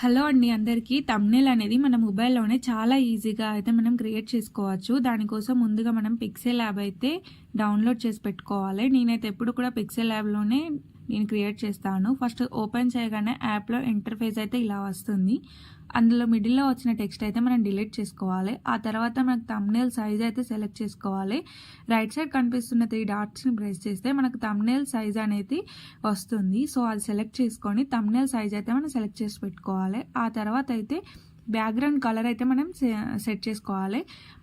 Hello అండి అందరికీ. Thumbnail అనేది మన మొబైల్‌లోనే చాలా ఈజీగా అయితే మనం క్రియేట్ చేసుకోవచ్చు. దానికోసం ముందుగా మనం పిక్సెల్ యాప్ అయితే డౌన్లోడ్ చేసి పెట్టుకోవాలి. నేనైతే ఎప్పుడు కూడా పిక్సెల్ యాప్‌లోనే నేను క్రియేట్ చేస్తాను. ఫస్ట్ ఓపెన్ చేయగానే యాప్‌లో ఇంటర్ఫేస్ అయితే ఇలా వస్తుంది. అందులో మిడిల్‌లో వచ్చిన టెక్స్ట్ అయితే మనం డిలీట్ చేసుకోవాలి. ఆ తర్వాత మనకు థంబ్‌నెయిల్ సైజ్ అయితే సెలెక్ట్ చేసుకోవాలి. రైట్ సైడ్ కనిపిస్తున్న 3 డాట్స్‌ని ప్రెస్ చేస్తే మనకు థంబ్‌నెయిల్ సైజ్ అనేది వస్తుంది. సో అది సెలెక్ట్ చేసుకొని థంబ్‌నెయిల్ సైజ్ అయితే మనం సెలెక్ట్ చేసి పెట్టుకోవాలి. ఆ తర్వాత అయితే బ్యాక్గ్రౌండ్ కలర్ అయితే మనం సెట్ చేసుకోవాలి.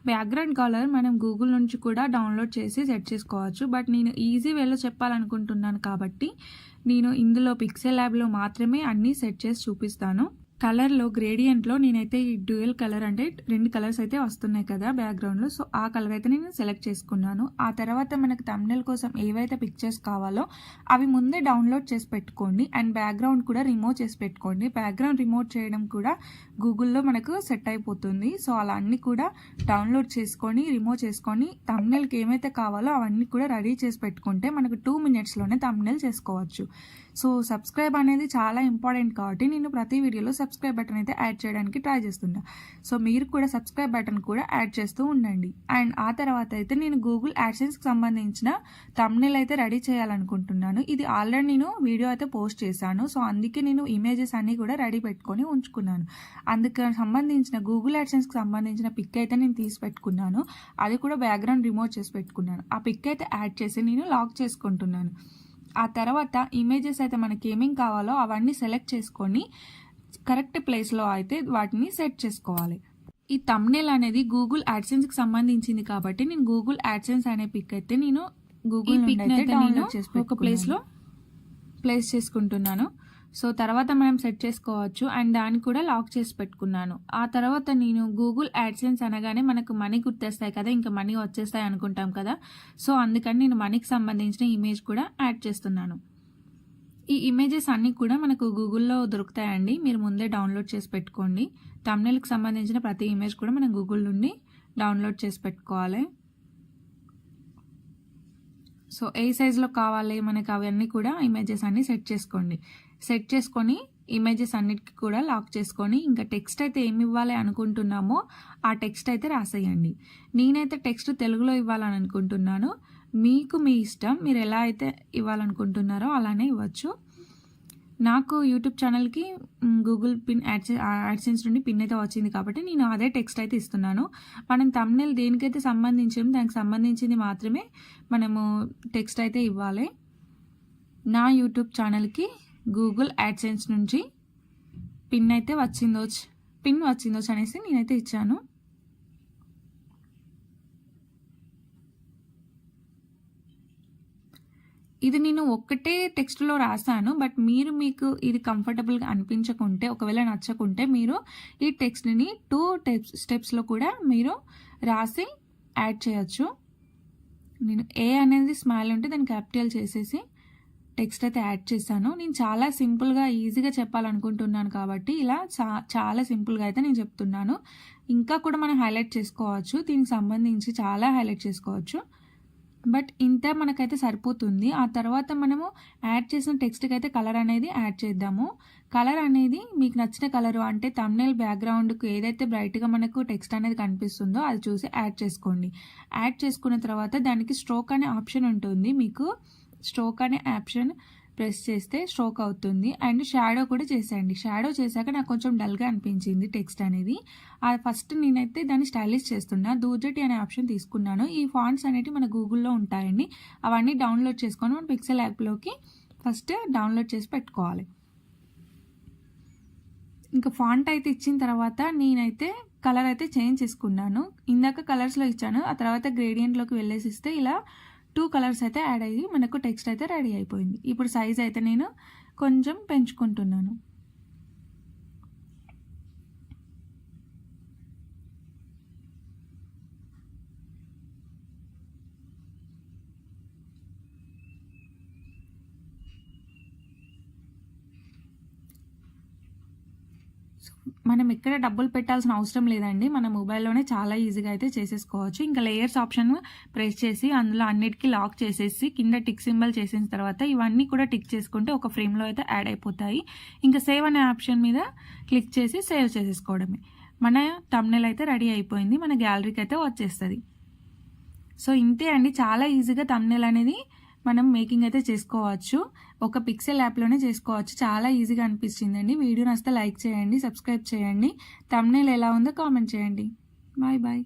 బ్యాక్గ్రౌండ్ కలర్ మనం గూగుల్ నుంచి కూడా డౌన్లోడ్ చేసి సెట్ చేసుకోవచ్చు. బట్ నేను ఈజీ వేలో చెప్పాలనుకుంటున్నాను కాబట్టి నేను ఇందులో పిక్సెల్ ల్యాబ్లో మాత్రమే అన్నీ సెట్ చేసి చూపిస్తాను. కలర్లో గ్రేడియంట్లో నేనైతే ఈ డ్యూయల్ కలర్ అంటే 2 కలర్స్ అయితే వస్తున్నాయి కదా బ్యాక్గ్రౌండ్లో. సో ఆ కలర్ అయితే నేను సెలెక్ట్ చేసుకున్నాను. ఆ తర్వాత మనకు థంబ్‌నెయిల్ కోసం ఏవైతే పిక్చర్స్ కావాలో అవి ముందే డౌన్లోడ్ చేసి పెట్టుకోండి. అండ్ బ్యాక్గ్రౌండ్ కూడా రిమూవ్ చేసి పెట్టుకోండి. బ్యాక్గ్రౌండ్ రిమూవ్ చేయడం కూడా గూగుల్లో మనకు సెట్ అయిపోతుంది. సో అలా అన్నీ కూడా డౌన్లోడ్ చేసుకొని రిమూవ్ చేసుకొని థంబ్‌నెయిల్కి ఏమైతే కావాలో అవన్నీ కూడా రెడీ చేసి పెట్టుకుంటే మనకు 2 మినిట్స్లోనే థంబ్‌నెయిల్ చేసుకోవచ్చు. సో సబ్స్క్రైబ్ అనేది చాలా ఇంపార్టెంట్ కాబట్టి నేను ప్రతి వీడియోలో సబ్స్క్రైబ్ బటన్ అయితే యాడ్ చేయడానికి ట్రై చేస్తున్నా. సో మీరు కూడా సబ్స్క్రైబ్ బటన్ కూడా యాడ్ చేస్తూ ఉండండి. అండ్ ఆ తర్వాత అయితే నేను గూగుల్ యాడ్సెన్స్కి సంబంధించిన థంబ్‌నెయిల్ అయితే రెడీ చేయాలనుకుంటున్నాను. ఇది ఆల్రెడీ నేను వీడియో అయితే పోస్ట్ చేశాను. సో అందుకే నేను ఇమేజెస్ అన్నీ కూడా రెడీ పెట్టుకొని ఉంచుకున్నాను. అందుకు సంబంధించిన గూగుల్ యాడ్సెన్స్కి సంబంధించిన పిక్ అయితే నేను తీసి పెట్టుకున్నాను. అది కూడా బ్యాక్గ్రౌండ్ రిమూవ్ చేసి పెట్టుకున్నాను. ఆ పిక్ అయితే యాడ్ చేసి నేను లాక్ చేసుకుంటున్నాను. ఆ తర్వాత ఇమేజెస్ అయితే మనకి ఏమేం కావాలో అవన్నీ సెలెక్ట్ చేసుకొని కరెక్ట్ ప్లేస్లో అయితే వాటిని సెట్ చేసుకోవాలి. ఈ థంబ్‌నెయిల్ అనేది గూగుల్ యాడ్సెన్స్కి సంబంధించింది కాబట్టి నేను గూగుల్ యాడ్సెన్స్ అనే పిక్ అయితే నేను గూగుల్ పిక్ అయితే డౌన్లోడ్ చేసి ఒక ప్లేస్లో ప్లేస్ చేసుకుంటున్నాను. సో తర్వాత మనం సెట్ చేసుకోవచ్చు. అండ్ దాన్ని కూడా లాక్ చేసి పెట్టుకున్నాను. ఆ తర్వాత నేను గూగుల్ యాడ్సెన్స్ అనగానే మనకు మనీ గుర్తొస్తాయి కదా, ఇంకా మనీ వచ్చేస్తాయి అనుకుంటాం కదా. సో అందుకని నేను మనీకి సంబంధించిన ఇమేజ్ కూడా యాడ్ చేస్తున్నాను. ఈ ఇమేజెస్ అన్నీ కూడా మనకు గూగుల్లో దొరుకుతాయండి. మీరు ముందే డౌన్లోడ్ చేసి పెట్టుకోండి. థంబ్‌నెయిల్కి సంబంధించిన ప్రతి ఇమేజ్ కూడా మనం గూగుల్ నుండి డౌన్లోడ్ చేసి పెట్టుకోవాలి. సో ఏ సైజులో కావాలి మనకు అవన్నీ కూడా ఇమేజెస్ అన్నీ సెట్ చేసుకోండి. సెట్ చేసుకొని ఇమేజెస్ అన్నిటికీ కూడా లాక్ చేసుకొని ఇంకా టెక్స్ట్ అయితే ఏమి ఇవ్వాలి అనుకుంటున్నామో ఆ టెక్స్ట్ అయితే రాసేయండి. నేనైతే టెక్స్ట్ తెలుగులో ఇవ్వాలని అనుకుంటున్నాను. మీకు మీ ఇష్టం, మీరు ఎలా అయితే ఇవ్వాలనుకుంటున్నారో అలానే ఇవ్వచ్చు. నాకు యూట్యూబ్ ఛానల్కి గూగుల్ పిన్ యాడ్సెన్స్ నుండి పిన్ అయితే వచ్చింది కాబట్టి నేను అదే టెక్స్ట్ అయితే ఇస్తున్నాను. మనం థంబ్‌నెయిల్ దేనికైతే సంబంధించిందో దానికి సంబంధించింది మాత్రమే మనము టెక్స్ట్ అయితే ఇవ్వాలి. నా యూట్యూబ్ ఛానల్కి గూగుల్ యాడ్సెన్స్ నుంచి పిన్ వచ్చిందో అనేసి నేనైతే ఇచ్చాను. ఇది నేను ఒక్కటే టెక్స్ట్లో రాశాను. బట్ మీకు ఇది కంఫర్టబుల్గా అనిపించకుంటే, ఒకవేళ నచ్చకుంటే మీరు ఈ టెక్స్ట్ని 2 స్టెప్స్లో కూడా మీరు రాసి యాడ్ చేయొచ్చు. నేను ఏ అనేది స్మైల్ ఉంటే దాన్ని క్యాపిటల్ చేసేసి టెక్స్ట్ అయితే యాడ్ చేశాను. నేను చాలా సింపుల్గా ఈజీగా చెప్పాలనుకుంటున్నాను కాబట్టి ఇలా చాలా సింపుల్గా అయితే నేను చెప్తున్నాను. ఇంకా కూడా మనం హైలైట్ చేసుకోవచ్చు. దీనికి సంబంధించి చాలా హైలైట్ చేసుకోవచ్చు. బట్ ఇంత మనకైతే సరిపోతుంది. ఆ తర్వాత మనము యాడ్ చేసిన టెక్స్ట్కి అయితే కలర్ అనేది యాడ్ చేద్దాము. కలర్ అనేది మీకు నచ్చిన కలరు అంటే థంబ్‌నెయిల్ బ్యాక్గ్రౌండ్కి ఏదైతే బ్రైట్గా మనకు టెక్స్ట్ అనేది కనిపిస్తుందో అది చూసి యాడ్ చేసుకోండి. యాడ్ చేసుకున్న తర్వాత దానికి స్ట్రోక్ అనే ఆప్షన్ ఉంటుంది. మీకు స్ట్రోక్ అనే ఆప్షన్ ప్రెస్ చేస్తే స్ట్రోక్ అవుతుంది. అండ్ షాడో కూడా చేసేయండి. షాడో చేశాక నాకు కొంచెం డల్గా అనిపించింది టెక్స్ట్ అనేది. ఫస్ట్ నేనైతే దాన్ని స్టైలిష్ చేస్తున్నా. దూజటి అనే ఆప్షన్ తీసుకున్నాను. ఈ ఫాంట్స్ అనేవి మన గూగుల్లో ఉంటాయండి. అవన్నీ డౌన్లోడ్ చేసుకొని మన పిక్సెల్ యాప్లోకి ఫస్ట్ డౌన్లోడ్ చేసి పెట్టుకోవాలి. ఇంకా ఫాంట్ అయితే ఇచ్చిన తర్వాత నేనైతే కలర్ అయితే చేంజ్ చేసుకున్నాను. ఇందాక కలర్స్లో ఇచ్చాను. ఆ తర్వాత గ్రేడియంట్లోకి వెళ్ళేసిస్తే ఇలా 2 కలర్స్ అయితే యాడ్ అయ్యి మనకు టెక్స్ట్ అయితే రెడీ అయిపోయింది. ఇప్పుడు సైజ్ అయితే నేను కొంచెం పెంచుకుంటున్నాను. మనం ఎక్కడ డబ్బులు పెట్టాల్సిన అవసరం లేదండి. మన మొబైల్లోనే చాలా ఈజీగా అయితే చేసేసుకోవచ్చు. ఇంకా లేయర్స్ ఆప్షన్ ప్రెస్ చేసి అందులో అన్నిటికీ లాక్ చేసేసి కింద టిక్ సింబల్ చేసిన తర్వాత ఇవన్నీ కూడా టిక్ చేసుకుంటే ఒక ఫ్రేమ్లో అయితే యాడ్ అయిపోతాయి. ఇంకా సేవ్ అనే ఆప్షన్ మీద క్లిక్ చేసి సేవ్ చేసేసుకోవడమే. మన థంబ్నెయిల్ అయితే రెడీ అయిపోయింది. మన గ్యాలరీకి అయితే వచ్చేస్తుంది. సో ఇంతే అండి, చాలా ఈజీగా థంబ్నెయిల్ అనేది మనం మేకింగ్ అయితే చేసుకోవచ్చు. ఒక పిక్సెల్ యాప్లోనే చేసుకోవచ్చు. చాలా ఈజీగా అనిపించిందండి. వీడియో నచ్చితే లైక్ చేయండి, సబ్స్క్రైబ్ చేయండి. థంబ్నెయిల్ ఎలా ఉందో కామెంట్ చేయండి. Bye bye.